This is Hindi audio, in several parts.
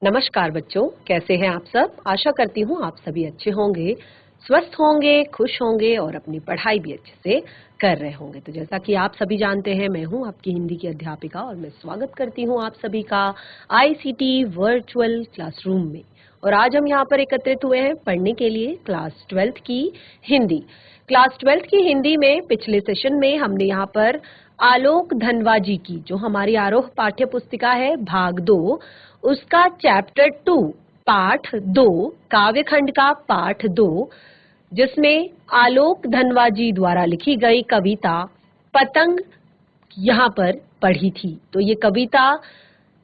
नमस्कार बच्चों, कैसे हैं आप सब। आशा करती हूँ आप सभी अच्छे होंगे, स्वस्थ होंगे, खुश होंगे और अपनी पढ़ाई भी अच्छे से कर रहे होंगे। तो जैसा कि आप सभी जानते हैं, मैं हूँ आपकी हिंदी की अध्यापिका और मैं स्वागत करती हूँ आप सभी का आईसीटी वर्चुअल क्लासरूम में। और आज हम यहाँ पर एकत्रित हुए हैं पढ़ने के लिए क्लास 12th की हिंदी। क्लास 12th की हिंदी में पिछले सेशन में हमने यहाँ पर आलोक धनवा जी की, जो हमारी आरोह पाठ्य पुस्तिका है भाग 2, उसका चैप्टर 2 पाठ 2 काव्यखंड का पाठ 2, जिसमें आलोक धनवा जी द्वारा लिखी गई कविता पतंग यहाँ पर पढ़ी थी। तो ये कविता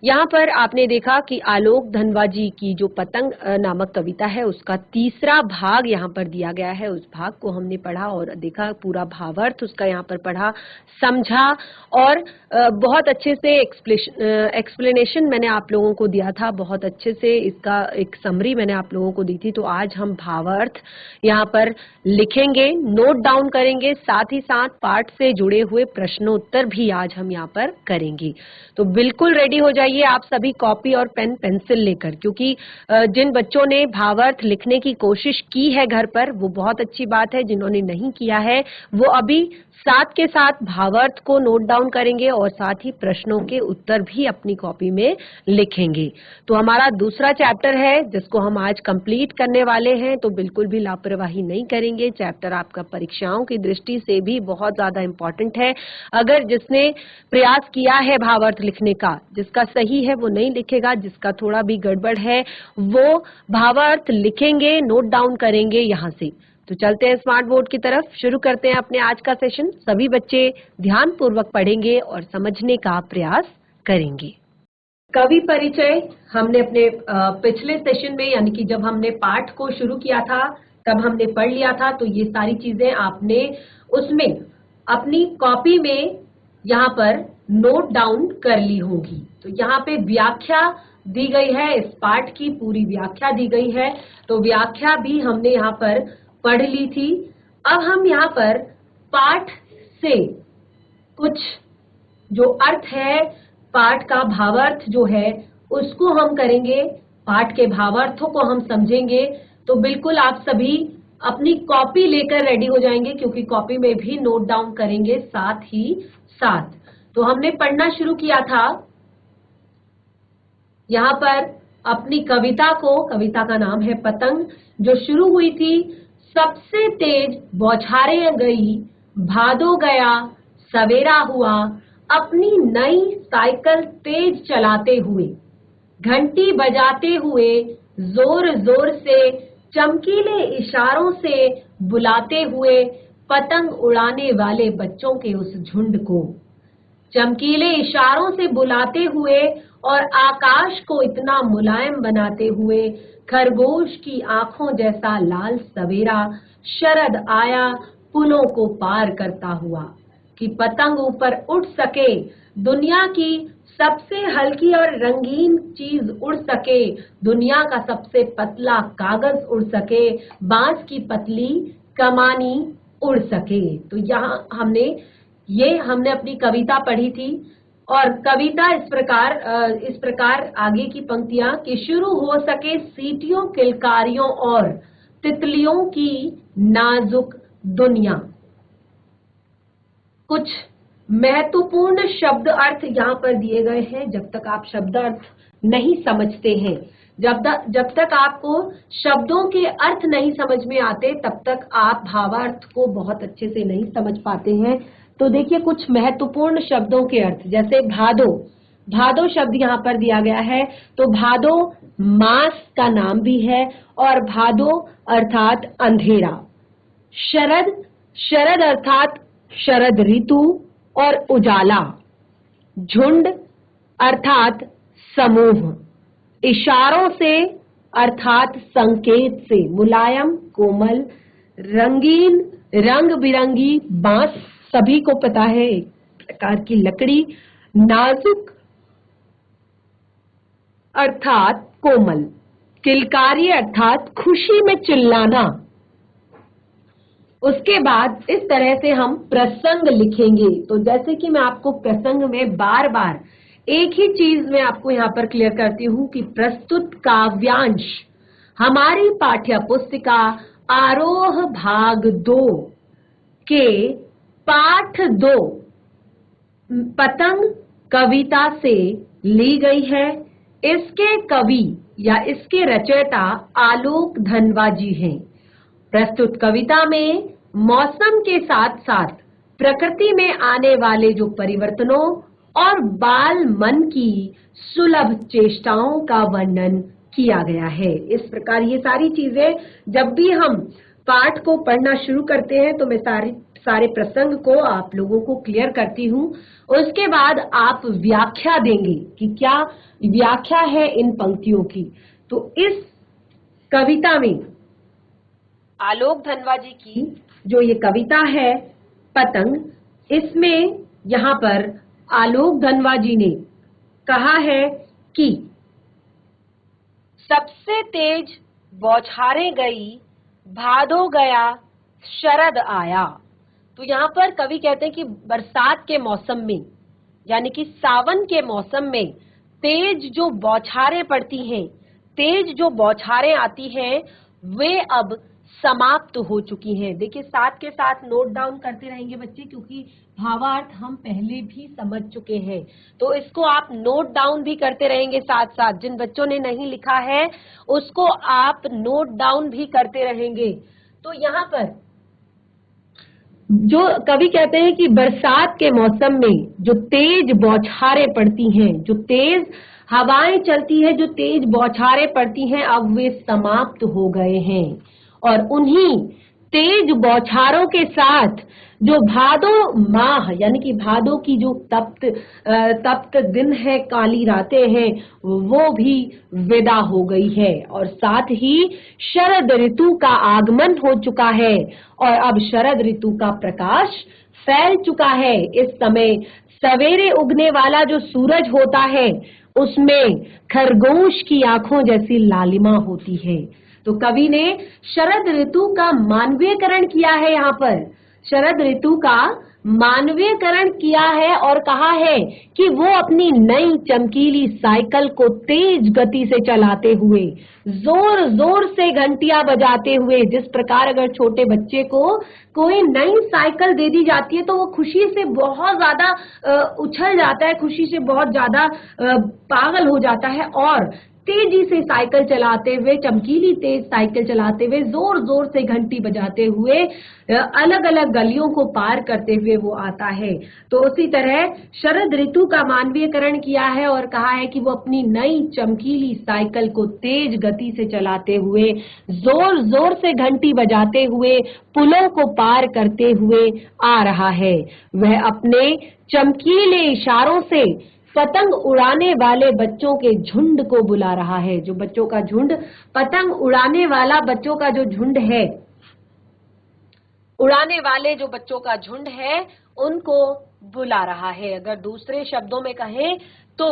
यहाँ पर आपने देखा कि आलोक धनवा जी की जो पतंग नामक कविता है, उसका तीसरा भाग यहाँ पर दिया गया है। उस भाग को हमने पढ़ा और देखा, पूरा भावार्थ उसका यहाँ पर पढ़ा, समझा और बहुत अच्छे से एक्सप्लेनेशन मैंने आप लोगों को दिया था। बहुत अच्छे से इसका एक समरी मैंने आप लोगों को दी थी। तो आज हम भावार्थ यहाँ पर लिखेंगे, नोट डाउन करेंगे, साथ ही साथ पाठ से जुड़े हुए प्रश्नोत्तर भी आज हम यहाँ पर करेंगे। तो बिल्कुल रेडी हो जाइए आप सभी कॉपी और पेन पेंसिल लेकर, क्योंकि जिन बच्चों ने भावार्थ लिखने की कोशिश की है घर पर, वो बहुत अच्छी बात है। जिन्होंने नहीं किया है वो अभी साथ के साथ भावार्थ को नोट डाउन करेंगे और साथ ही प्रश्नों के उत्तर भी अपनी कॉपी में लिखेंगे। तो हमारा दूसरा चैप्टर है जिसको हम आज कंप्लीट करने वाले हैं। तो बिल्कुल भी लापरवाही नहीं करेंगे। चैप्टर आपका परीक्षाओं की दृष्टि से भी बहुत ज्यादा इम्पोर्टेंट है। अगर जिसने प्रयास किया है भावार्थ लिखने का, जिसका सही है वो नहीं लिखेगा, जिसका थोड़ा भी गड़बड़ है वो भावार्थ लिखेंगे, नोट डाउन करेंगे यहाँ से। तो चलते हैं स्मार्ट बोर्ड की तरफ, शुरू करते हैं अपने आज का सेशन। सभी बच्चे ध्यान पूर्वक पढ़ेंगे और समझने का प्रयास करेंगे। कवि परिचय हमने अपने पिछले सेशन में, यानी कि जब हमने पाठ को शुरू किया था तब हमने पढ़ लिया था। तो ये सारी चीजें आपने उसमें अपनी कॉपी में यहाँ पर नोट डाउन कर ली होंगी। तो यहाँ पे व्याख्या दी गई है, इस पाठ की पूरी व्याख्या दी गई है। तो व्याख्या भी हमने यहाँ पर पढ़ ली थी। अब हम यहाँ पर पाठ से कुछ जो अर्थ है, पाठ का भावार्थ जो है उसको हम करेंगे, पाठ के भावार्थों को हम समझेंगे। तो बिल्कुल आप सभी अपनी कॉपी लेकर रेडी हो जाएंगे, क्योंकि कॉपी में भी नोट डाउन करेंगे साथ ही साथ। तो हमने पढ़ना शुरू किया था यहाँ पर अपनी कविता को, कविता का नाम है पतंग, जो शुरू हुई थी सबसे तेज बौछारें गई, भादो गया सवेरा हुआ, अपनी नई साइकिल तेज चलाते हुए, घंटी बजाते हुए, जोर जोर से, चमकीले इशारों से बुलाते हुए, पतंग उड़ाने वाले बच्चों के उस झुंड को, चमकीले इशारों से बुलाते हुए और आकाश को इतना मुलायम बनाते हुए, खरगोश की आंखों जैसा लाल सवेरा, शरद आया पुलों को पार करता हुआ, कि पतंग ऊपर उड़ सके, दुनिया की सबसे हल्की और रंगीन चीज उड़ सके, दुनिया का सबसे पतला कागज उड़ सके, बांस की पतली कमानी उड़ सके। तो यहाँ हमने अपनी कविता पढ़ी थी। और कविता इस प्रकार आगे की पंक्तियां कि शुरू हो सके सीटियों, किलकारियों और तितलियों की नाजुक दुनिया। कुछ महत्वपूर्ण शब्द अर्थ यहाँ पर दिए गए हैं। जब तक आप शब्द अर्थ नहीं समझते हैं, जब तक आपको शब्दों के अर्थ नहीं समझ में आते, तब तक आप भावार्थ को बहुत अच्छे से नहीं समझ पाते हैं। तो देखिए कुछ महत्वपूर्ण शब्दों के अर्थ, जैसे भादो, भादो शब्द यहाँ पर दिया गया है। तो भादो मास का नाम भी है और भादो अर्थात अंधेरा। शरद, शरद अर्थात शरद ऋतु और उजाला। झुंड अर्थात समूह। इशारों से अर्थात संकेत से, मुलायम, कोमल, रंगीन, रंग बिरंगी, बांस सभी को पता है एक प्रकार की लकड़ी, नाजुक अर्थात कोमल, किलकारी अर्थात खुशी में चिल्लाना। उसके बाद इस तरह से हम प्रसंग लिखेंगे। तो जैसे कि मैं आपको प्रसंग में बार बार एक ही चीज मैं आपको यहाँ पर क्लियर करती हूँ कि प्रस्तुत काव्यांश हमारी पाठ्य पुस्तिका आरोह भाग 2 के पाठ 2 पतंग कविता से ली गई है। इसके कवि या इसके रचयिता आलोक धनवा जी हैं। प्रस्तुत कविता में मौसम के साथ साथ प्रकृति में आने वाले जो परिवर्तनों और बाल मन की सुलभ चेष्टाओं का वर्णन किया गया है। इस प्रकार ये सारी चीजें जब भी हम पाठ को पढ़ना शुरू करते हैं तो मैं सारे प्रसंग को आप लोगों को क्लियर करती हूँ। उसके बाद आप व्याख्या देंगे कि क्या व्याख्या है इन पंक्तियों की। तो इस कविता में आलोक धनवा जी की जो ये कविता है पतंग, इसमें यहाँ पर आलोक धनवा जी ने कहा है कि सबसे तेज बौछारें गई, भादो गया, शरद आया। तो यहाँ पर कवि कहते हैं कि बरसात के मौसम में यानी कि सावन के मौसम में तेज जो बौछारें पड़ती हैं, तेज जो बौछारें आती हैं, वे अब समाप्त हो चुकी हैं। देखिए साथ के साथ नोट डाउन करते रहेंगे बच्चे, क्योंकि भावार्थ हम पहले भी समझ चुके हैं। तो इसको आप नोट डाउन भी करते रहेंगे साथ साथ। जिन बच्चों ने नहीं लिखा है उसको आप नोट डाउन भी करते रहेंगे। तो यहाँ पर जो कवि कहते हैं कि बरसात के मौसम में जो तेज बौछारें पड़ती हैं, जो तेज हवाएं चलती है, जो तेज बौछारें पड़ती हैं, अब वे समाप्त हो गए हैं। और उन्हीं तेज बौछारों के साथ जो भादो माह यानी कि भादो की जो तप्त दिन है, काली रातें हैं, वो भी विदा हो गई है। और साथ ही शरद ऋतु का आगमन हो चुका है और अब शरद ऋतु का प्रकाश फैल चुका है। इस समय सवेरे उगने वाला जो सूरज होता है उसमें खरगोश की आंखों जैसी लालिमा होती है। तो कवि ने शरद ऋतु का मानवीयकरण किया है। यहाँ पर शरद ऋतु का मानवीयकरण किया है और कहा है कि वो अपनी नई चमकीली साइकिल को तेज गति से चलाते हुए, जोर जोर से घंटियां बजाते हुए, जिस प्रकार अगर छोटे बच्चे को कोई नई साइकिल दे दी जाती है तो वो खुशी से बहुत ज्यादा उछल जाता है, खुशी से बहुत ज्यादा पागल हो जाता है और तेजी से साइकिल चलाते हुए, चमकीली तेज साइकिल चलाते हुए, जोर जोर से घंटी बजाते हुए, अलग अलग गलियों को पार करते हुए वो आता है। तो उसी तरह शरद ऋतु का मानवीयकरण किया है और कहा है कि वो अपनी नई चमकीली साइकिल को तेज गति से चलाते हुए, जोर जोर से घंटी बजाते हुए, पुलों को पार करते हुए आ रहा है। वह अपने चमकीले इशारों से पतंग उड़ाने वाले बच्चों के झुंड को बुला रहा है। जो बच्चों का झुंड, पतंग उड़ाने वाला बच्चों का जो झुंड है, उड़ाने वाले जो बच्चों का झुंड है, उनको बुला रहा है। अगर दूसरे शब्दों में कहें तो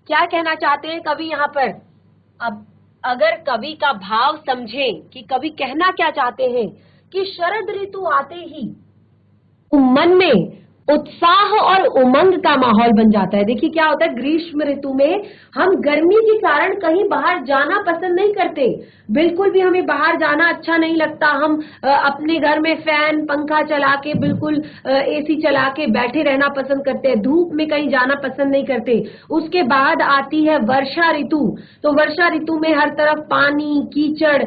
क्या कहना चाहते हैं कवि यहाँ पर? अब अगर कवि का भाव समझें कि कवि कहना क्या चाहते हैं, कि शरद ऋतु आते ही मन में उत्साह और उमंग का माहौल बन जाता है। देखिए क्या होता है, ग्रीष्म ऋतु में हम गर्मी के कारण कहीं बाहर जाना पसंद नहीं करते, बिल्कुल भी हमें बाहर जाना अच्छा नहीं लगता। हम अपने घर में फैन पंखा चला के, बिल्कुल एसी चला के बैठे रहना पसंद करते हैं, धूप में कहीं जाना पसंद नहीं करते। उसके बाद आती है वर्षा ऋतु। तो वर्षा ऋतु में हर तरफ पानी कीचड़,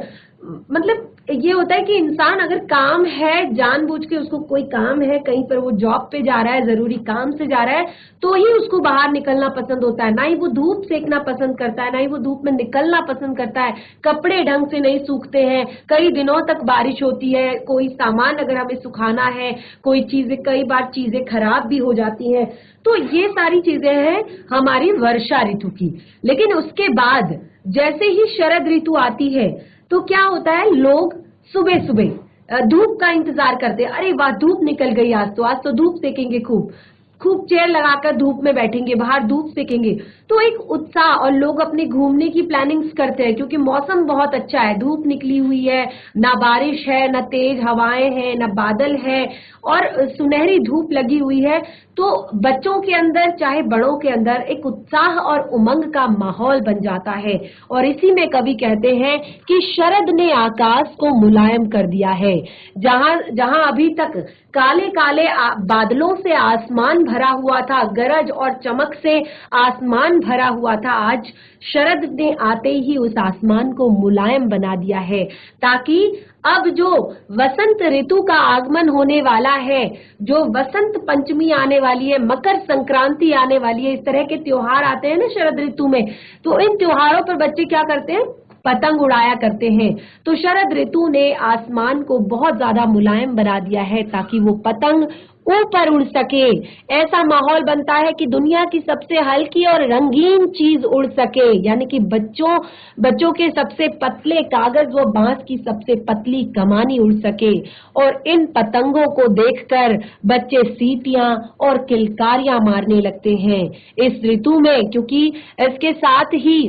मतलब ये होता है कि इंसान अगर काम है, जानबूझ के उसको कोई काम है, कहीं पर वो जॉब पे जा रहा है, जरूरी काम से जा रहा है, तो ही उसको बाहर निकलना पसंद होता है। ना ही वो धूप सेकना पसंद करता है, ना ही वो धूप में निकलना पसंद करता है। कपड़े ढंग से नहीं सूखते हैं, कई दिनों तक बारिश होती है, कोई सामान अगर हमें सुखाना है, कोई चीजें, कई बार चीजें खराब भी हो जाती हैं। तो ये सारी चीजें हैं हमारी वर्षा ऋतु की। लेकिन उसके बाद जैसे ही शरद ऋतु आती है तो क्या होता है, लोग सुबह सुबह धूप का इंतजार करते हैं। अरे वाह, धूप निकल गई, आज तो धूप सेकेंगे खूब। खूब चेयर लगाकर धूप में बैठेंगे, बाहर धूप सेकेंगे, तो एक उत्साह, और लोग अपने घूमने की प्लानिंग्स करते हैं क्योंकि मौसम बहुत अच्छा है, धूप निकली हुई है, ना बारिश है, ना तेज हवाएं हैं, ना बादल है, और सुनहरी धूप लगी हुई है। तो बच्चों के अंदर चाहे बड़ों के अंदर एक उत्साह और उमंग का माहौल बन जाता है। और इसी में कवि कहते हैं कि शरद ने आकाश को मुलायम कर दिया है। जहां जहां अभी तक काले काले बादलों से आसमान भरा हुआ था, गरज और चमक से आसमान भरा हुआ था, आज शरद ने आते ही उस आसमान को मुलायम बना दिया है, ताकि अब जो वसंत ऋतु का आगमन होने वाला है, जो वसंत पंचमी आने वाली है, मकर संक्रांति आने वाली है, इस तरह के त्योहार आते हैं ना शरद ऋतु में, तो इन त्योहारों पर बच्चे क्या करते हैं, पतंग उड़ाया करते हैं। तो शरद ऋतु ने आसमान को बहुत ज्यादा मुलायम बना दिया है ताकि वो पतंग ऊपर उड़ सके। ऐसा माहौल बनता है कि दुनिया की सबसे हल्की और रंगीन चीज उड़ सके, यानी कि बच्चों के सबसे पतले कागज व बांस की सबसे पतली कमानी उड़ सके। और इन पतंगों को देखकर बच्चे सीटियां और किलकारियां मारने लगते हैं इस ऋतु में, क्योंकि इसके साथ ही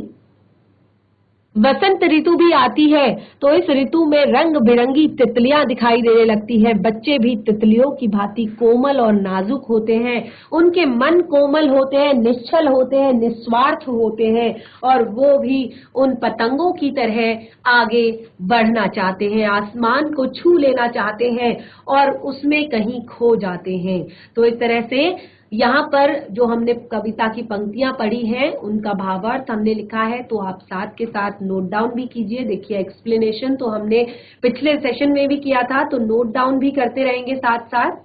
वसंत ऋतु भी आती है। तो इस ऋतु में रंग बिरंगी तितलियां दिखाई देने लगती है। बच्चे भी तितलियों की भांति कोमल और नाजुक होते हैं, उनके मन कोमल होते हैं, निश्चल होते हैं, निस्वार्थ होते हैं, और वो भी उन पतंगों की तरह आगे बढ़ना चाहते हैं, आसमान को छू लेना चाहते हैं और उसमें कहीं खो जाते हैं। तो इस तरह से यहाँ पर जो हमने कविता की पंक्तियां पढ़ी हैं उनका भावार्थ हमने लिखा है, तो आप साथ के साथ नोट डाउन भी कीजिए। देखिए एक्सप्लेनेशन तो हमने पिछले सेशन में भी किया था, तो नोट डाउन भी करते रहेंगे साथ साथ।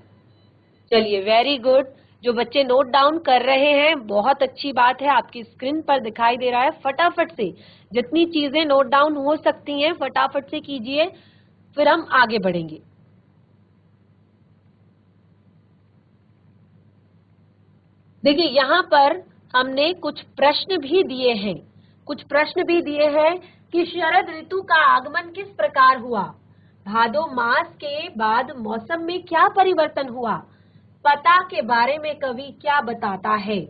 चलिए, वेरी गुड। जो बच्चे नोट डाउन कर रहे हैं बहुत अच्छी बात है, आपकी स्क्रीन पर दिखाई दे रहा है। फटाफट से जितनी चीजें नोट डाउन हो सकती हैं फटाफट से कीजिए, फिर हम आगे बढ़ेंगे। देखिए यहाँ पर हमने कुछ प्रश्न भी दिए हैं, कि शरद ऋतु का आगमन किस प्रकार हुआ, भादो मास के बाद मौसम में क्या परिवर्तन हुआ, पता के बारे में कवि क्या बताता है,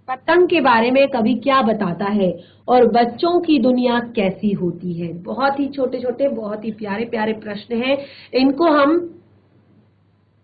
पतंग के बारे में कवि क्या बताता है, और बच्चों की दुनिया कैसी होती है। बहुत ही छोटे छोटे, बहुत ही प्यारे प्यारे प्रश्न हैं। इनको हम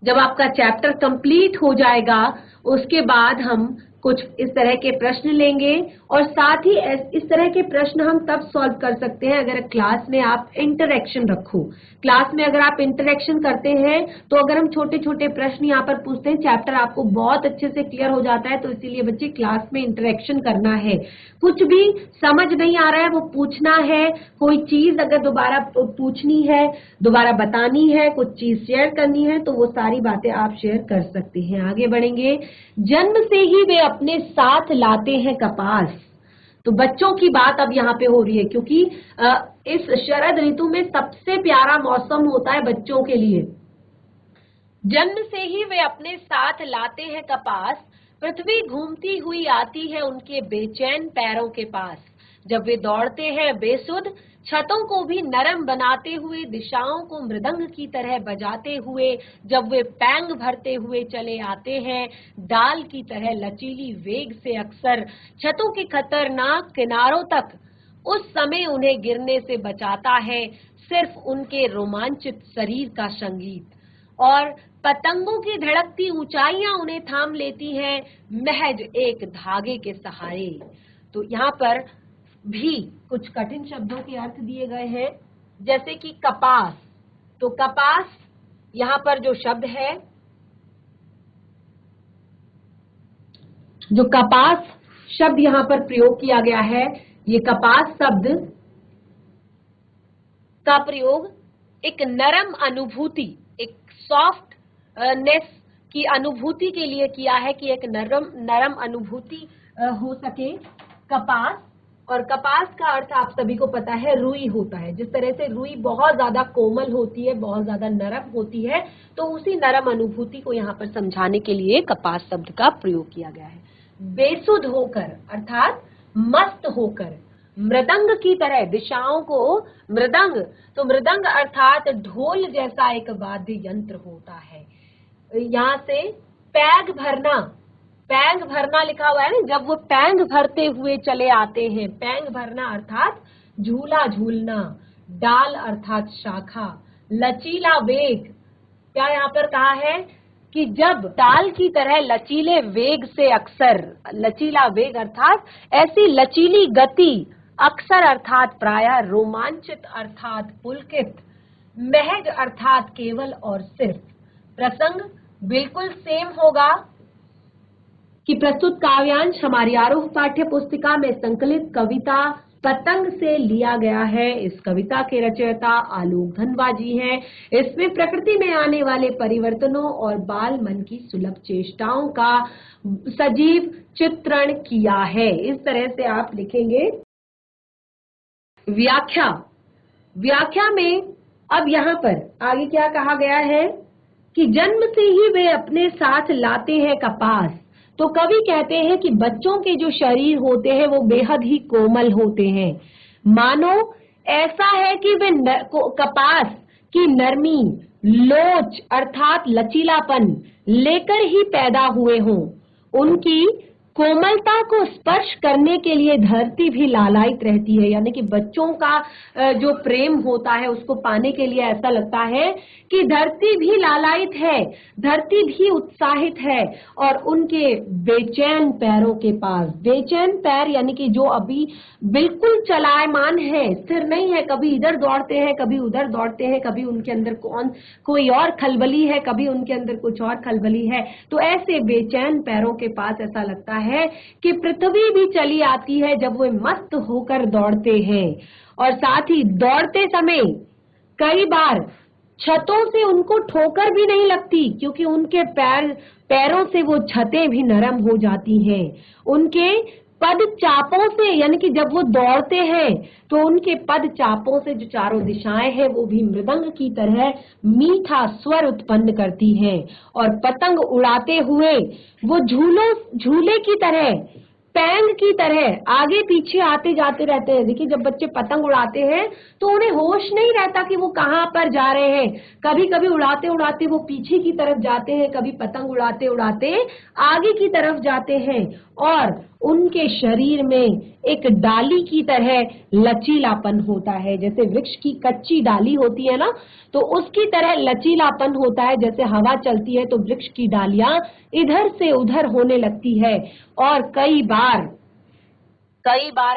जब आपका चैप्टर कंप्लीट हो जाएगा उसके बाद हम कुछ इस तरह के प्रश्न लेंगे, और साथ ही इस तरह के प्रश्न हम तब सॉल्व कर सकते हैं अगर क्लास में आप इंटरेक्शन रखो। क्लास में अगर आप इंटरेक्शन करते हैं तो अगर हम छोटे छोटे प्रश्न यहाँ पर पूछते हैं, चैप्टर आपको बहुत अच्छे से क्लियर हो जाता है। तो इसीलिए बच्चे क्लास में इंटरेक्शन करना है, कुछ भी समझ नहीं आ रहा है वो पूछना है, कोई चीज अगर दोबारा पूछनी है, दोबारा बतानी है, कुछ चीज शेयर करनी है, तो वो सारी बातें आप शेयर कर सकते हैं। आगे बढ़ेंगे। जन्म से ही वे अपने साथ लाते हैं कपास। तो बच्चों की बात अब यहाँ पे हो रही है, क्योंकि इस शरद ऋतु में सबसे प्यारा मौसम होता है बच्चों के लिए। जन्म से ही वे अपने साथ लाते हैं कपास, पृथ्वी घूमती हुई आती है उनके बेचैन पैरों के पास। जब वे दौड़ते हैं बेसुध, छतों को भी नरम बनाते हुए, दिशाओं को मृदंग की तरह बजाते हुए, जब वे पैंग भरते हुए चले आते हैं डाल की तरह लचीली वेग से, अक्सर छतों के खतरनाक किनारों तक, उस समय उन्हें गिरने से बचाता है सिर्फ उनके रोमांचित शरीर का संगीत। और पतंगों की धड़कती ऊंचाइयां उन्हें थाम लेती हैं महज एक धागे के सहारे। तो यहाँ पर भी कुछ कठिन शब्दों के अर्थ दिए गए हैं, जैसे कि कपास। तो कपास यहाँ पर जो शब्द है, जो कपास शब्द यहाँ पर प्रयोग किया गया है, ये कपास शब्द का प्रयोग एक नरम अनुभूति, एक सॉफ्टनेस की अनुभूति के लिए किया है, कि एक नरम अनुभूति हो सके। कपास, और कपास का अर्थ आप सभी को पता है रुई होता है। जिस तरह से रुई बहुत ज्यादा कोमल होती है, बहुत ज्यादा नरम होती है, तो उसी नरम अनुभूति को यहाँ पर समझाने के लिए कपास शब्द का प्रयोग किया गया है। बेसुध होकर अर्थात मस्त होकर, मृदंग की तरह, दिशाओं को मृदंग, तो मृदंग अर्थात ढोल जैसा एक वाद्य यंत्र होता है। यहाँ से पैग भरना, पैंग भरना लिखा हुआ है ना, जब वो पैंग भरते हुए चले आते हैं, पैंग भरना अर्थात झूला झूलना, डाल अर्थात शाखा, लचीला वेग, क्या यहाँ पर कहा है कि जब ताल की तरह लचीले वेग से अक्सर, लचीला वेग अर्थात ऐसी लचीली गति, अक्सर अर्थात प्रायः, रोमांचित अर्थात पुलकित, महज अर्थात केवल और सिर्फ। प्रसंग बिल्कुल सेम होगा कि प्रस्तुत काव्यांश हमारी आरोह पाठ्य पुस्तिका में संकलित कविता पतंग से लिया गया है। इस कविता के रचयिता आलोक धनवा जी हैं। इसमें प्रकृति में आने वाले परिवर्तनों और बाल मन की सुलभ चेष्टाओं का सजीव चित्रण किया है। इस तरह से आप लिखेंगे। व्याख्या, व्याख्या में अब यहाँ पर आगे क्या कहा गया है कि जन्म से ही वे अपने साथ लाते हैं कपास। तो कवि कहते हैं कि बच्चों के जो शरीर होते हैं वो बेहद ही कोमल होते हैं, मानो ऐसा है कि वे कपास की नरमी, लोच अर्थात लचीलापन लेकर ही पैदा हुए हों। उनकी कोमलता को स्पर्श करने के लिए धरती भी लालायित रहती है, यानी कि बच्चों का जो प्रेम होता है उसको पाने के लिए ऐसा लगता है कि धरती भी लालायित है, धरती भी उत्साहित है। और उनके बेचैन पैरों के पास, बेचैन पैर यानी कि जो अभी बिल्कुल चलायमान है, स्थिर नहीं है, कभी इधर दौड़ते हैं कभी उधर दौड़ते हैं, कभी उनके अंदर कोई और खलबली है, कभी उनके अंदर कुछ और खलबली है। तो ऐसे बेचैन पैरों के पास ऐसा लगता है कि पृथ्वी भी चली आती है जब वे मस्त होकर दौड़ते हैं। और साथ ही दौड़ते समय कई बार छतों से उनको ठोकर भी नहीं लगती, क्योंकि उनके पैरों से वो छतें भी नरम हो जाती हैं। उनके पद चापों से, यानी कि जब वो दौड़ते हैं तो उनके पद चापों से जो चारों दिशाएं हैं वो भी मृदंग की तरह मीठा स्वर उत्पन्न करती हैं। और पतंग उड़ाते हुए वो झूले की तरह, पैंग की तरह आगे पीछे आते जाते रहते हैं। देखिए, जब बच्चे पतंग उड़ाते हैं तो उन्हें होश नहीं रहता कि वो कहाँ पर जा रहे हैं। कभी कभी उड़ाते उड़ाते वो पीछे की तरफ जाते हैं, कभी पतंग उड़ाते उड़ाते आगे की तरफ जाते हैं। और उनके शरीर में एक डाली की तरह लचीलापन होता है, जैसे वृक्ष की कच्ची डाली होती है ना, तो उसकी तरह लचीलापन होता है। जैसे हवा चलती है तो वृक्ष की डालियां इधर से उधर होने लगती है। और कई बार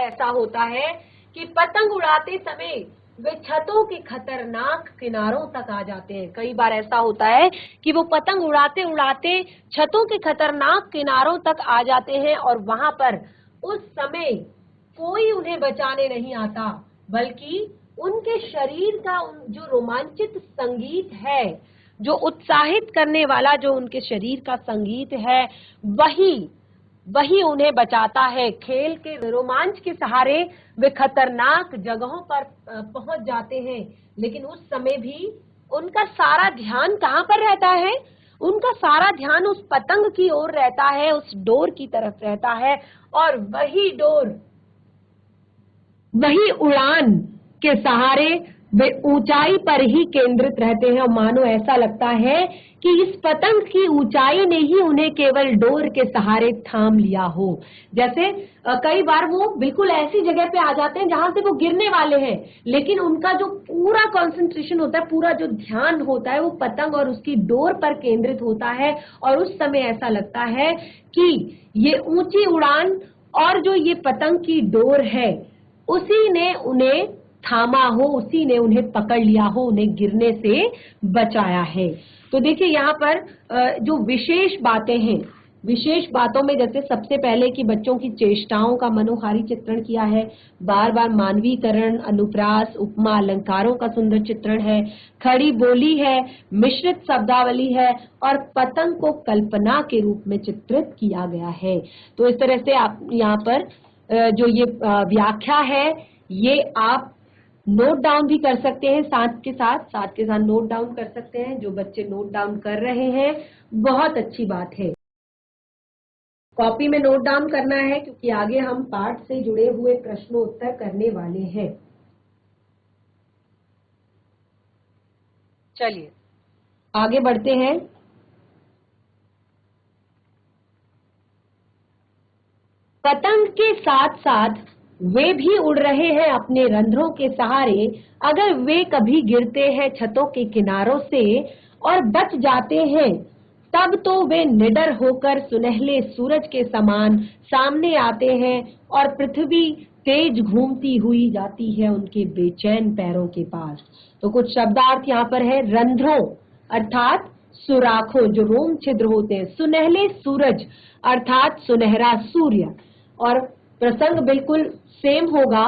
ऐसा होता है कि पतंग उड़ाते समय वे छतों के खतरनाक किनारों तक आ जाते हैं। कई बार ऐसा होता है कि वो पतंग उड़ाते उड़ाते छतों के खतरनाक किनारों तक आ जाते हैं और वहां पर उस समय कोई उन्हें बचाने नहीं आता, बल्कि उनके शरीर का जो रोमांचित संगीत है, जो उत्साहित करने वाला जो उनके शरीर का संगीत है, वही उन्हें बचाता है। खेल के रोमांच के सहारे वे खतरनाक जगहों पर पहुंच जाते हैं, लेकिन उस समय भी उनका सारा ध्यान कहाँ पर रहता है? उनका सारा ध्यान उस पतंग की ओर रहता है, उस डोर की तरफ रहता है। और वही डोर, वही उड़ान के सहारे वे ऊंचाई पर ही केंद्रित रहते हैं। और मानो ऐसा लगता है कि इस पतंग की ऊंचाई ने ही उन्हें केवल डोर के सहारे थाम लिया हो। जैसे कई बार वो बिल्कुल ऐसी जगह पे आ जाते हैं जहां से वो गिरने वाले हैं, लेकिन उनका जो पूरा कंसंट्रेशन होता है, पूरा जो ध्यान होता है, वो पतंग और उसकी डोर पर केंद्रित होता है। और उस समय ऐसा लगता है कि ये ऊंची उड़ान और जो ये पतंग की डोर है, उसी ने उन्हें थामा हो, उसी ने उन्हें पकड़ लिया हो, उन्हें गिरने से बचाया है। तो देखिए यहाँ पर जो विशेष बातें हैं, विशेष बातों में जैसे सबसे पहले कि बच्चों की चेष्टाओं का मनोहारी चित्रण किया है, बार बार मानवीकरण, अनुप्रास, उपमा, अलंकारों का सुंदर चित्रण है, खड़ी बोली है, मिश्रित शब्दावली है और पतंग को कल्पना के रूप में चित्रित किया गया है। तो इस तरह से आप यहाँ पर जो ये व्याख्या है ये आप नोट डाउन भी कर सकते हैं, साथ के साथ नोट डाउन कर सकते हैं। जो बच्चे नोट डाउन कर रहे हैं बहुत अच्छी बात है, कॉपी में नोट डाउन करना है, क्योंकि आगे हम पाठ से जुड़े हुए प्रश्नोत्तर करने वाले हैं। चलिए आगे बढ़ते हैं। पतंग के साथ साथ वे भी उड़ रहे हैं अपने रंध्रों के सहारे। अगर वे कभी गिरते हैं छतों के किनारों से और बच जाते हैं, तब तो वे निडर होकर सुनहले सूरज के समान सामने आते हैं और पृथ्वी तेज घूमती हुई जाती है उनके बेचैन पैरों के पास। तो कुछ शब्दार्थ यहाँ पर है। रंध्रों अर्थात सुराखों, जो रोम छिद्र होते हैं। सुनहले सूरज अर्थात सुनहरा सूर्य। और प्रसंग बिल्कुल सेम होगा।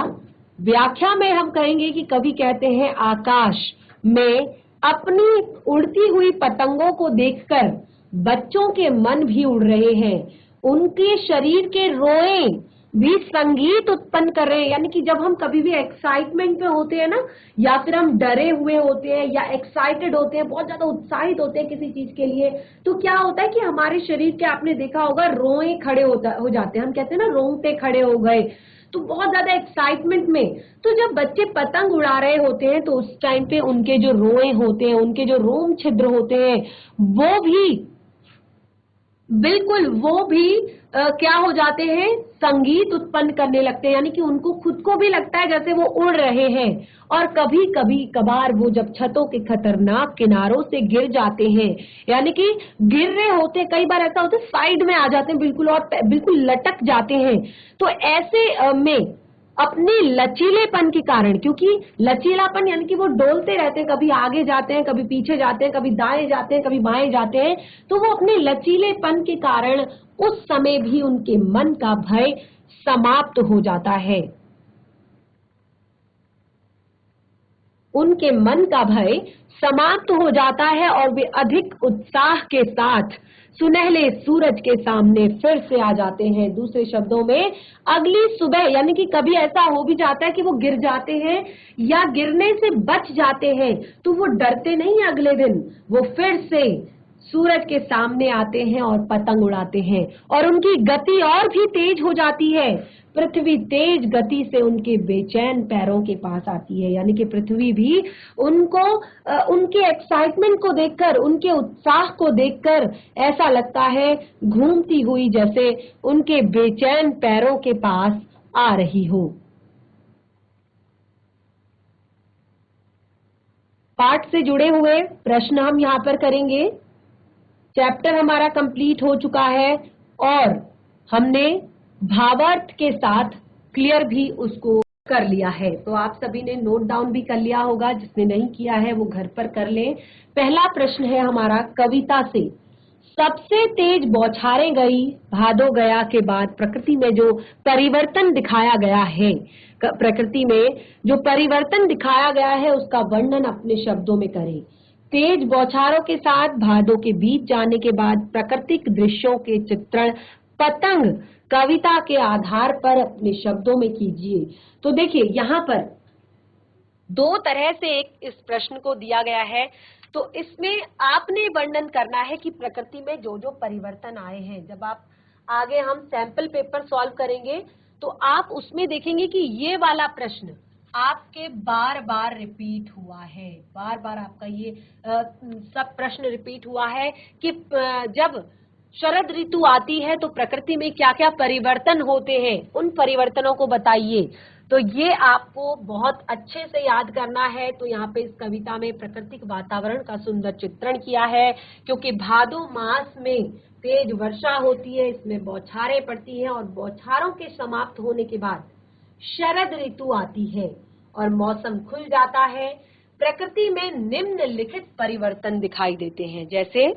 व्याख्या में हम कहेंगे कि कवि कहते हैं आकाश में अपनी उड़ती हुई पतंगों को देखकर बच्चों के मन भी उड़ रहे हैं, उनके शरीर के रोए भी संगीत उत्पन्न कर रहे हैं। यानी कि जब हम कभी भी एक्साइटमेंट में होते हैं ना, या फिर हम डरे हुए होते हैं या एक्साइटेड होते हैं, बहुत ज्यादा उत्साहित होते हैं किसी चीज के लिए, तो क्या होता है कि हमारे शरीर के, आपने देखा होगा, रोए खड़े हो जाते हैं। हम कहते हैं ना रोंगटे खड़े हो गए, तो बहुत ज्यादा एक्साइटमेंट में। तो जब बच्चे पतंग उड़ा रहे होते हैं तो उस टाइम पे उनके जो रोए होते हैं, उनके जो रोम छिद्र होते हैं, वो भी बिल्कुल, वो भी क्या हो जाते हैं, संगीत उत्पन्न करने लगते हैं। यानी कि उनको खुद को भी लगता है जैसे वो उड़ रहे हैं। और कभी कभी कभार वो जब छतों के खतरनाक किनारों से गिर जाते हैं, यानी कि गिर रहे होते, कई बार ऐसा होता है साइड में आ जाते हैं बिल्कुल और बिल्कुल लटक जाते हैं। तो ऐसे में अपने लचीलेपन के कारण, क्योंकि लचीलापन यानी कि वो डोलते रहते हैं, कभी आगे जाते हैं, कभी पीछे जाते हैं, कभी दाएं जाते हैं, कभी बाएं जाते हैं, तो वो अपने लचीलेपन के कारण उस समय भी उनके मन का भय समाप्त हो जाता है। उनके मन का भय समाप्त हो जाता है और वे अधिक उत्साह के साथ सुनहले सूरज के सामने फिर से आ जाते हैं। दूसरे शब्दों में, अगली सुबह, यानी कि कभी ऐसा हो भी जाता है कि वो गिर जाते हैं या गिरने से बच जाते हैं, तो वो डरते नहीं। अगले दिन वो फिर से सूरज के सामने आते हैं और पतंग उड़ाते हैं, और उनकी गति और भी तेज हो जाती है। पृथ्वी तेज गति से उनके बेचैन पैरों के पास आती है। यानी कि पृथ्वी भी उनको उनके एक्साइटमेंट को देखकर, उनके उत्साह को देखकर ऐसा लगता है घूमती हुई जैसे उनके बेचैन पैरों के पास आ रही हो। पाठ से जुड़े हुए प्रश्न हम यहाँ पर करेंगे। चैप्टर हमारा कंप्लीट हो चुका है और हमने भावार्थ के साथ क्लियर भी उसको कर लिया है। तो आप सभी ने नोट डाउन भी कर लिया होगा, जिसने नहीं किया है वो घर पर कर ले। पहला प्रश्न है हमारा, कविता से सबसे तेज बौछारें गई भादो गया के बाद प्रकृति में जो परिवर्तन दिखाया गया है, प्रकृति में जो परिवर्तन दिखाया गया है उसका वर्णन अपने शब्दों में करें। तेज बौछारों के साथ भादों के बीत जाने के बाद प्राकृतिक दृश्यों के चित्रण पतंग कविता के आधार पर अपने शब्दों में कीजिए। तो देखिए यहाँ पर दो तरह से इस प्रश्न को दिया गया है। तो इसमें आपने वर्णन करना है कि प्रकृति में जो जो परिवर्तन आए हैं। जब आप आगे हम सैंपल पेपर सॉल्व करेंगे तो आप उसमें देखेंगे कि ये वाला प्रश्न आपके बार बार रिपीट हुआ है, बार बार आपका ये सब प्रश्न रिपीट हुआ है कि जब शरद ऋतु आती है तो प्रकृति में क्या क्या परिवर्तन होते हैं, उन परिवर्तनों को बताइए। तो ये आपको बहुत अच्छे से याद करना है। तो यहाँ पे इस कविता में प्राकृतिक वातावरण का सुंदर चित्रण किया है, क्योंकि भादो मास में तेज वर्षा होती है, इसमें बौछारें पड़ती हैं और बौछारों के समाप्त होने के बाद शरद ऋतु आती है और मौसम खुल जाता है। प्रकृति में निम्नलिखित परिवर्तन दिखाई देते हैं, जैसे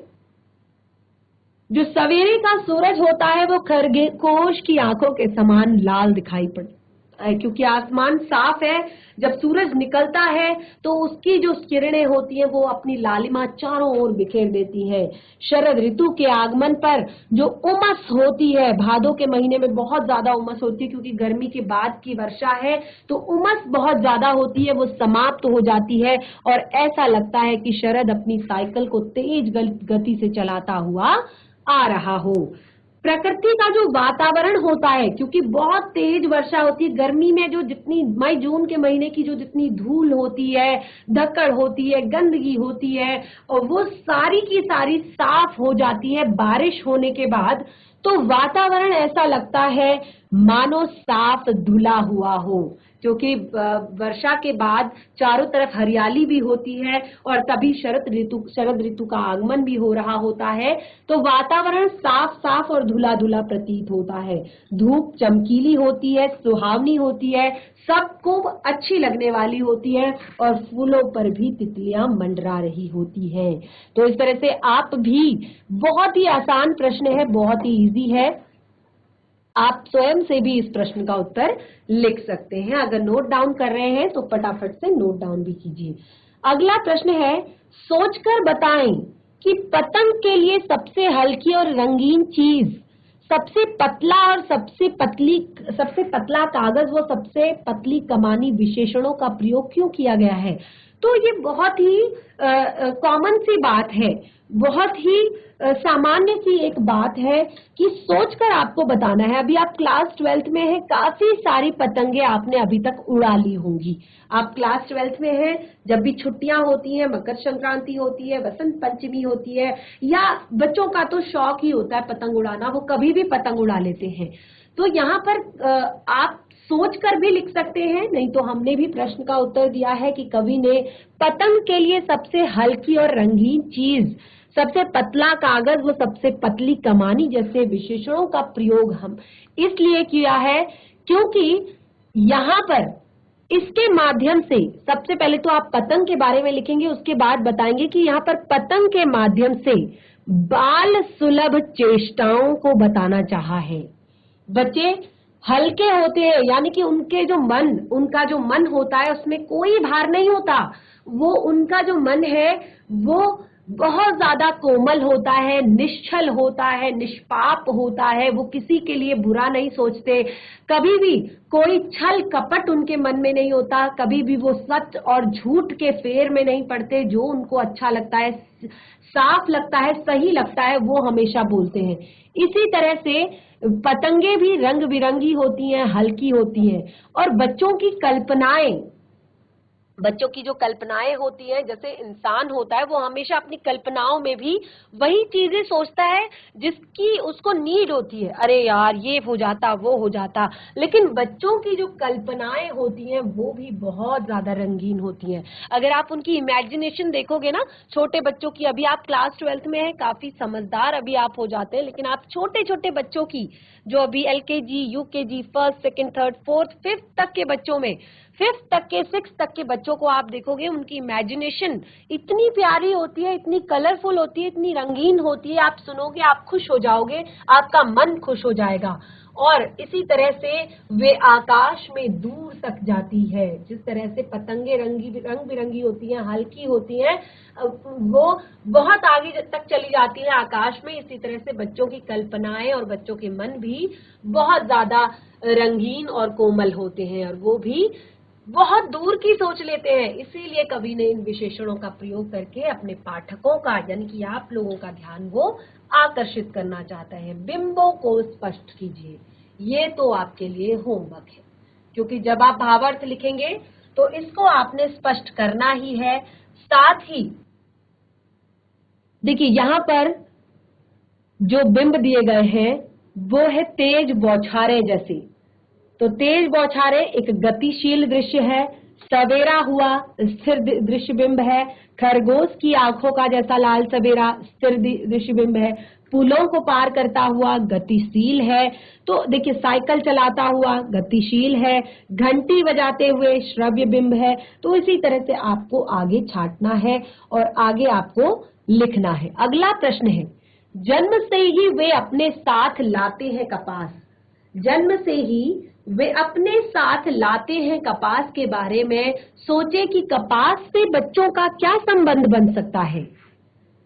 जो सवेरे का सूरज होता है वो खरगोश की आंखों के समान लाल दिखाई पड़ता है, क्योंकि आसमान साफ है। जब सूरज निकलता है तो उसकी जो किरणें होती हैं वो अपनी लालिमा चारों ओर बिखेर देती है। शरद ऋतु के आगमन पर जो उमस होती है, भादों के महीने में बहुत ज्यादा उमस होती है, क्योंकि गर्मी के बाद की वर्षा है तो उमस बहुत ज्यादा होती है, वो समाप्त हो जाती है और ऐसा लगता है कि शरद अपनी साइकिल को तेज गति से चलाता हुआ आ रहा हो। प्रकृति का जो वातावरण होता है, क्योंकि बहुत तेज वर्षा होती है, गर्मी में जो जितनी मई जून के महीने की जो जितनी धूल होती है, धक्कड़ होती है, गंदगी होती है, और वो सारी की सारी साफ हो जाती है बारिश होने के बाद। तो वातावरण ऐसा लगता है मानो साफ धुला हुआ हो, क्योंकि वर्षा के बाद चारों तरफ हरियाली भी होती है और तभी शरद ऋतु का आगमन भी हो रहा होता है। तो वातावरण साफ साफ और धुला धुला प्रतीत होता है। धूप चमकीली होती है, सुहावनी होती है, सबको अच्छी लगने वाली होती है और फूलों पर भी तितलियां मंडरा रही होती हैं। तो इस तरह से आप भी, बहुत ही आसान प्रश्न है, बहुत ही इजी है, आप स्वयं से भी इस प्रश्न का उत्तर लिख सकते हैं। अगर नोट डाउन कर रहे हैं तो फटाफट से नोट डाउन भी कीजिए। अगला प्रश्न है, सोचकर बताएं कि पतंग के लिए सबसे हल्की और रंगीन चीज, सबसे पतला और सबसे पतला कागज, वो सबसे पतली कमानी विशेषणों का प्रयोग क्यों किया गया है? तो ये बहुत ही कॉमन सी बात है, बहुत ही सामान्य सी एक बात है कि सोचकर आपको बताना है। अभी आप क्लास 12th में हैं, काफी सारी पतंगे आपने अभी तक उड़ा ली होंगी। आप क्लास 12th में हैं, जब भी छुट्टियां होती हैं, मकर संक्रांति होती है, वसंत पंचमी होती है, या बच्चों का तो शौक ही होता है पतंग उड़ाना, वो कभी भी पतंग उड़ा लेते हैं। तो यहाँ पर आप सोचकर भी लिख सकते हैं, नहीं तो हमने भी प्रश्न का उत्तर दिया है कि कवि ने पतंग के लिए सबसे हल्की और रंगीन चीज, सबसे पतला कागज, वो सबसे पतली कमानी जैसे विशेषणों का प्रयोग हम इसलिए किया है क्योंकि यहाँ पर इसके माध्यम से, सबसे पहले तो आप पतंग के बारे में लिखेंगे, उसके बाद बताएंगे कि यहाँ पर पतंग के माध्यम से बाल सुलभ चेष्टाओं को बताना चाहा है। बच्चे हल्के होते हैं, यानी कि उनका जो मन होता है उसमें कोई भार नहीं होता, वो उनका जो मन है वो बहुत ज्यादा कोमल होता है, निश्चल होता है, निष्पाप होता है, वो किसी के लिए बुरा नहीं सोचते, कभी भी कोई छल कपट उनके मन में नहीं होता, कभी भी वो सच और झूठ के फेर में नहीं पड़ते। जो उनको अच्छा लगता है, साफ लगता है, सही लगता है, वो हमेशा बोलते हैं। इसी तरह से पतंगे भी रंग बिरंगी होती हैं, हल्की होती हैं, और बच्चों की जो कल्पनाएं होती हैं, जैसे इंसान होता है वो हमेशा अपनी कल्पनाओं में भी वही चीजें सोचता है जिसकी उसको नीड होती है। अरे यार ये हो जाता, वो हो जाता, लेकिन बच्चों की जो कल्पनाएं होती हैं वो भी बहुत ज्यादा रंगीन होती हैं। अगर आप उनकी इमेजिनेशन देखोगे ना, छोटे बच्चों की, अभी आप क्लास 12th में हैं, काफी समझदार अभी आप हो जाते हैं, लेकिन आप छोटे छोटे बच्चों की, जो अभी LKG, UKG, 1st, 2nd, 3rd, 4th, 5th तक के बच्चों में, 5th तक के, 6th तक के बच्चों को आप देखोगे, उनकी इमेजिनेशन इतनी प्यारी होती है, इतनी कलरफुल होती है, इतनी रंगीन होती है, आप सुनोगे आप खुश हो जाओगे, आपका मन खुश हो जाएगा। और इसी तरह से वे आकाश में दूर तक जाती है। जिस तरह से पतंगे रंग बिरंगी होती हैं, हल्की होती हैं, वो बहुत आगे तक चली जाती है आकाश में, इसी तरह से बच्चों की कल्पनाएं और बच्चों के मन भी बहुत ज्यादा रंगीन और कोमल होते हैं, और वो भी बहुत दूर की सोच लेते हैं। इसीलिए कवि ने इन विशेषणों का प्रयोग करके अपने पाठकों का, यानी कि आप लोगों का ध्यान वो आकर्षित करना चाहता है। बिंबों को स्पष्ट कीजिए, ये तो आपके लिए होमवर्क है, क्योंकि जब आप भावार्थ लिखेंगे तो इसको आपने स्पष्ट करना ही है। साथ ही देखिए यहाँ पर जो बिंब दिए गए हैं वो है तेज बौछारें जैसी। तो तेज बौछारें एक गतिशील दृश्य है, सवेरा हुआ स्थिर दृश्य बिंब है, खरगोश की आंखों का जैसा लाल सवेरा स्थिर दृश्य बिंब है, पुलों को पार करता हुआ गतिशील है। तो देखिए साइकिल चलाता हुआ गतिशील है, घंटी बजाते हुए श्रव्य बिंब है। तो इसी तरह से आपको आगे छांटना है और आगे आपको लिखना है। अगला प्रश्न है, जन्म से ही वे अपने साथ लाते हैं कपास। जन्म से ही वे अपने साथ लाते हैं कपास के बारे में सोचे कि कपास से बच्चों का क्या संबंध बन सकता है।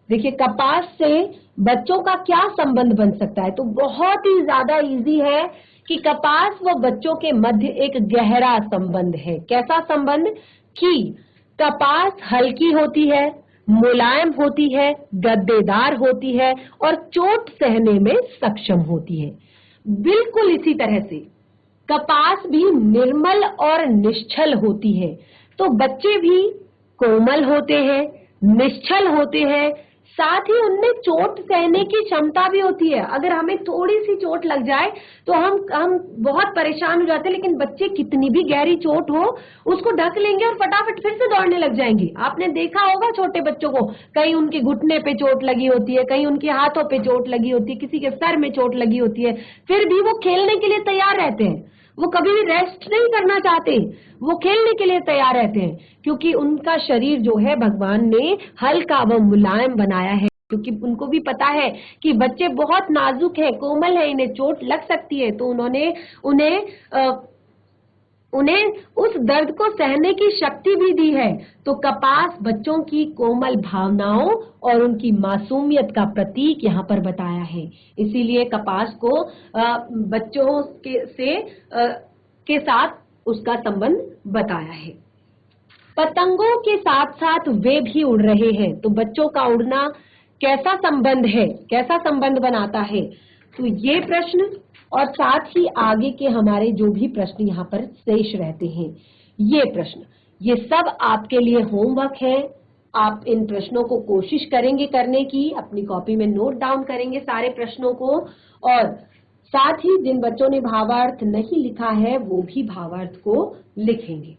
देखिए कपास से बच्चों का क्या संबंध बन सकता है, तो बहुत ही ज्यादा इजी है कि कपास व बच्चों के मध्य एक गहरा संबंध है। कैसा संबंध? कि कपास हल्की होती है, मुलायम होती है, गद्देदार होती है और चोट सहने में सक्षम होती है। बिल्कुल इसी तरह से कपास भी निर्मल और निश्चल होती है। तो बच्चे भी कोमल होते हैं, निश्चल होते हैं, साथ ही उनमें चोट सहने की क्षमता भी होती है। अगर हमें थोड़ी सी चोट लग जाए तो हम बहुत परेशान हो जाते हैं, लेकिन बच्चे कितनी भी गहरी चोट हो उसको ढक लेंगे और फटाफट फिर से दौड़ने लग जाएंगे। आपने देखा होगा छोटे बच्चों को, कहीं उनके घुटने पे चोट लगी होती है, कहीं उनके हाथों पे चोट लगी होती है, किसी के सर में चोट लगी होती है, फिर भी वो खेलने के लिए तैयार रहते हैं। वो कभी भी रेस्ट नहीं करना चाहते, वो खेलने के लिए तैयार रहते हैं, क्योंकि उनका शरीर जो है भगवान ने हल्का व मुलायम बनाया है। क्योंकि उनको भी पता है कि बच्चे बहुत नाजुक हैं, कोमल है, इन्हें चोट लग सकती है, तो उन्होंने उन्हें उस दर्द को सहने की शक्ति भी दी है। तो कपास बच्चों की कोमल भावनाओं और उनकी मासूमियत का प्रतीक यहाँ पर बताया है। इसीलिए कपास को बच्चों के साथ उसका संबंध बताया है। पतंगों के साथ साथ वे भी उड़ रहे हैं, तो बच्चों का उड़ना कैसा संबंध है, कैसा संबंध बनाता है, तो ये प्रश्न और साथ ही आगे के हमारे जो भी प्रश्न यहाँ पर शेष रहते हैं, ये प्रश्न, ये सब आपके लिए होमवर्क है। आप इन प्रश्नों को कोशिश करेंगे करने की, अपनी कॉपी में नोट डाउन करेंगे सारे प्रश्नों को, और साथ ही जिन बच्चों ने भावार्थ नहीं लिखा है वो भी भावार्थ को लिखेंगे।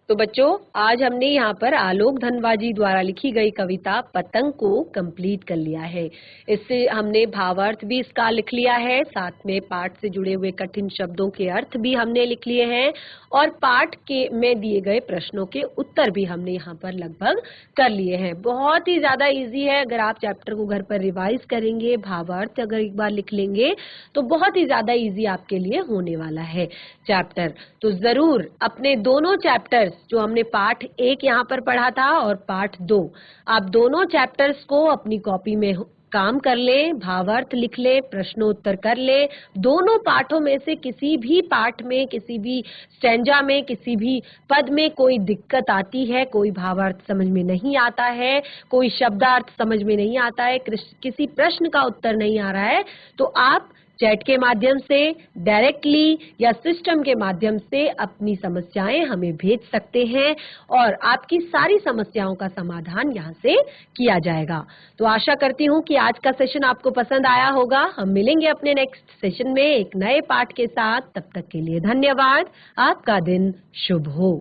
तो बच्चों, आज हमने यहाँ पर आलोक धनवा जी द्वारा लिखी गई कविता पतंग को कंप्लीट कर लिया है। इससे हमने भावार्थ भी इसका लिख लिया है, साथ में पाठ से जुड़े हुए कठिन शब्दों के अर्थ भी हमने लिख लिए हैं, और पाठ के में दिए गए प्रश्नों के उत्तर भी हमने यहाँ पर लगभग कर लिए हैं। बहुत ही ज्यादा इजी है। अगर आप चैप्टर को घर पर रिवाइज करेंगे, भावार्थ अगर एक बार लिख लेंगे, तो बहुत ही ज्यादा इजी आपके लिए होने वाला है चैप्टर। तो जरूर अपने दोनों चैप्टर्स, जो हमने पाठ 1 यहाँ पर पढ़ा था और पाठ 2, आप दोनों चैप्टर्स को अपनी कॉपी में काम कर लें, भावार्थ लिख लें, प्रश्नोत्तर कर लें। दोनों पाठों में से किसी भी पाठ में, किसी भी स्टैंजा में, किसी भी पद में कोई दिक्कत आती है, कोई भावार्थ समझ में नहीं आता है, कोई शब्दार्थ समझ में नहीं आता है, किसी प्रश्न का उत्तर नहीं आ रहा है, तो आप चैट के माध्यम से, डायरेक्टली या सिस्टम के माध्यम से अपनी समस्याएं हमें भेज सकते हैं, और आपकी सारी समस्याओं का समाधान यहाँ से किया जाएगा। तो आशा करती हूँ कि आज का सेशन आपको पसंद आया होगा। हम मिलेंगे अपने नेक्स्ट सेशन में एक नए पाठ के साथ। तब तक के लिए धन्यवाद। आपका दिन शुभ हो।